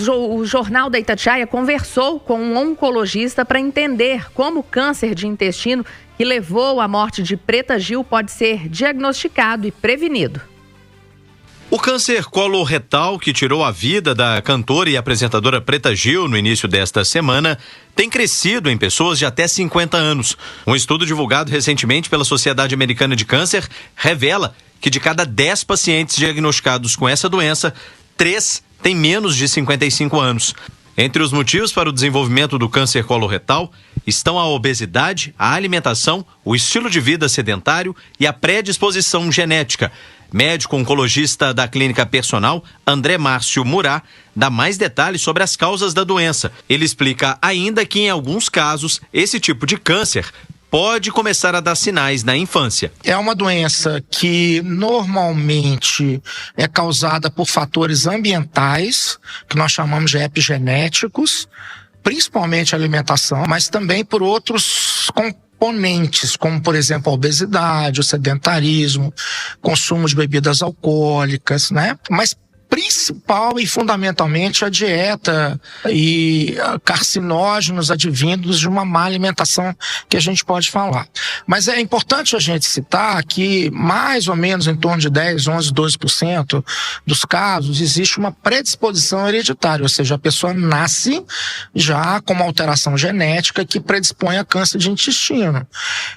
O Jornal da Itatiaia conversou com um oncologista para entender como o câncer de intestino que levou à morte de Preta Gil pode ser diagnosticado e prevenido. O câncer coloretal que tirou a vida da cantora e apresentadora Preta Gil no início desta semana tem crescido em pessoas de até 50 anos. Um estudo divulgado recentemente pela Sociedade Americana de Câncer revela que de cada 10 pacientes diagnosticados com essa doença, 3 têm menos de 55 anos. Entre os motivos para o desenvolvimento do câncer coloretal estão a obesidade, a alimentação, o estilo de vida sedentário e a predisposição genética. Médico oncologista da Clínica Personal, André Márcio Murat, dá mais detalhes sobre as causas da doença. Ele explica ainda que, em alguns casos, esse tipo de câncer pode começar a dar sinais na infância. É uma doença que normalmente é causada por fatores ambientais, que nós chamamos de epigenéticos, principalmente a alimentação, mas também por outros componentes, como, por exemplo, a obesidade, o sedentarismo, consumo de bebidas alcoólicas, né? Mas principal e fundamentalmente a dieta e carcinógenos advindos de uma má alimentação que a gente pode falar. Mas é importante a gente citar que mais ou menos em torno de 10, 11, 12% dos casos existe uma predisposição hereditária, ou seja, a pessoa nasce já com uma alteração genética que predispõe a câncer de intestino.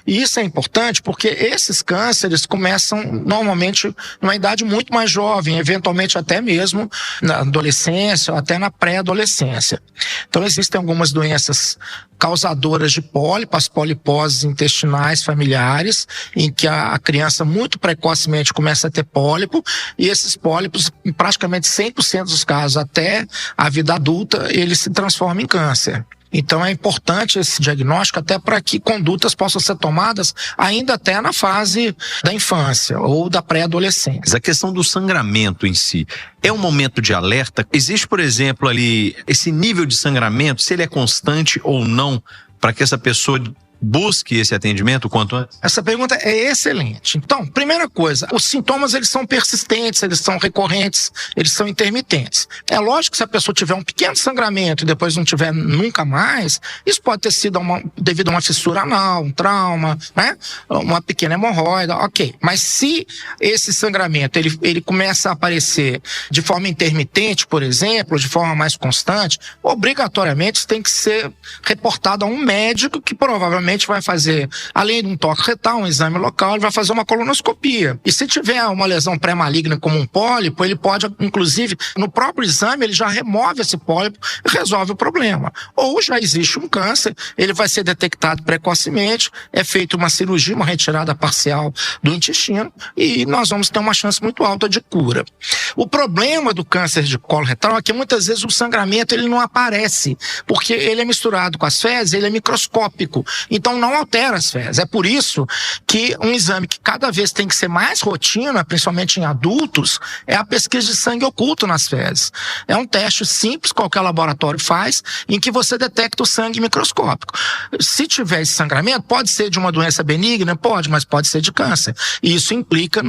E isso é importante porque esses cânceres começam normalmente numa idade muito mais jovem, eventualmente até mesmo na adolescência ou até na pré-adolescência. Então existem algumas doenças causadoras de pólipo, as poliposes intestinais familiares, em que a criança muito precocemente começa a ter pólipo, e esses pólipos, em praticamente 100% dos casos, até a vida adulta, eles se transformam em câncer. Então é importante esse diagnóstico até para que condutas possam ser tomadas ainda até na fase da infância ou da pré-adolescência. A questão do sangramento em si é um momento de alerta? Existe, por exemplo, ali esse nível de sangramento, se ele é constante ou não, para que essa pessoa busque esse atendimento quanto antes? Essa pergunta é excelente. Então, primeira coisa, os sintomas eles são persistentes, eles são recorrentes, eles são intermitentes. É lógico que se a pessoa tiver um pequeno sangramento e depois não tiver nunca mais, isso pode ter sido devido a uma fissura anal, um trauma, né? Uma pequena hemorroida, ok. Mas se esse sangramento ele começa a aparecer de forma intermitente, por exemplo, de forma mais constante, obrigatoriamente isso tem que ser reportado a um médico que provavelmente vai fazer, além de um toque retal, um exame local, ele vai fazer uma colonoscopia. E se tiver uma lesão pré-maligna como um pólipo, ele pode, inclusive, no próprio exame, ele já remove esse pólipo e resolve o problema. Ou já existe um câncer, ele vai ser detectado precocemente, é feita uma cirurgia, uma retirada parcial do intestino e nós vamos ter uma chance muito alta de cura. O problema do câncer de colo retal é que muitas vezes o sangramento ele não aparece, porque ele é misturado com as fezes, ele é microscópico. Então não altera as fezes. É por isso que um exame que cada vez tem que ser mais rotina, principalmente em adultos, é a pesquisa de sangue oculto nas fezes. É um teste simples, qualquer laboratório faz, em que você detecta o sangue microscópico. Se tiver esse sangramento, pode ser de uma doença benigna? Pode, mas pode ser de câncer. E isso implica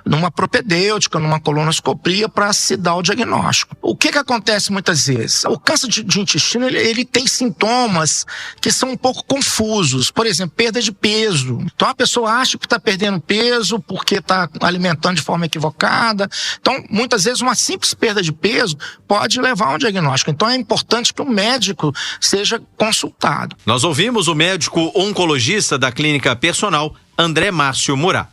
numa propedêutica, numa colonoscopia para se dar o diagnóstico. O que acontece muitas vezes? O câncer de intestino, ele tem sintomas que são um pouco confusos. Por exemplo, perda de peso. Então a pessoa acha que está perdendo peso porque está alimentando de forma equivocada. Então, muitas vezes, uma simples perda de peso pode levar a um diagnóstico. Então é importante que o médico seja consultado. Nós ouvimos o médico oncologista da Clínica Personal, André Márcio Murat.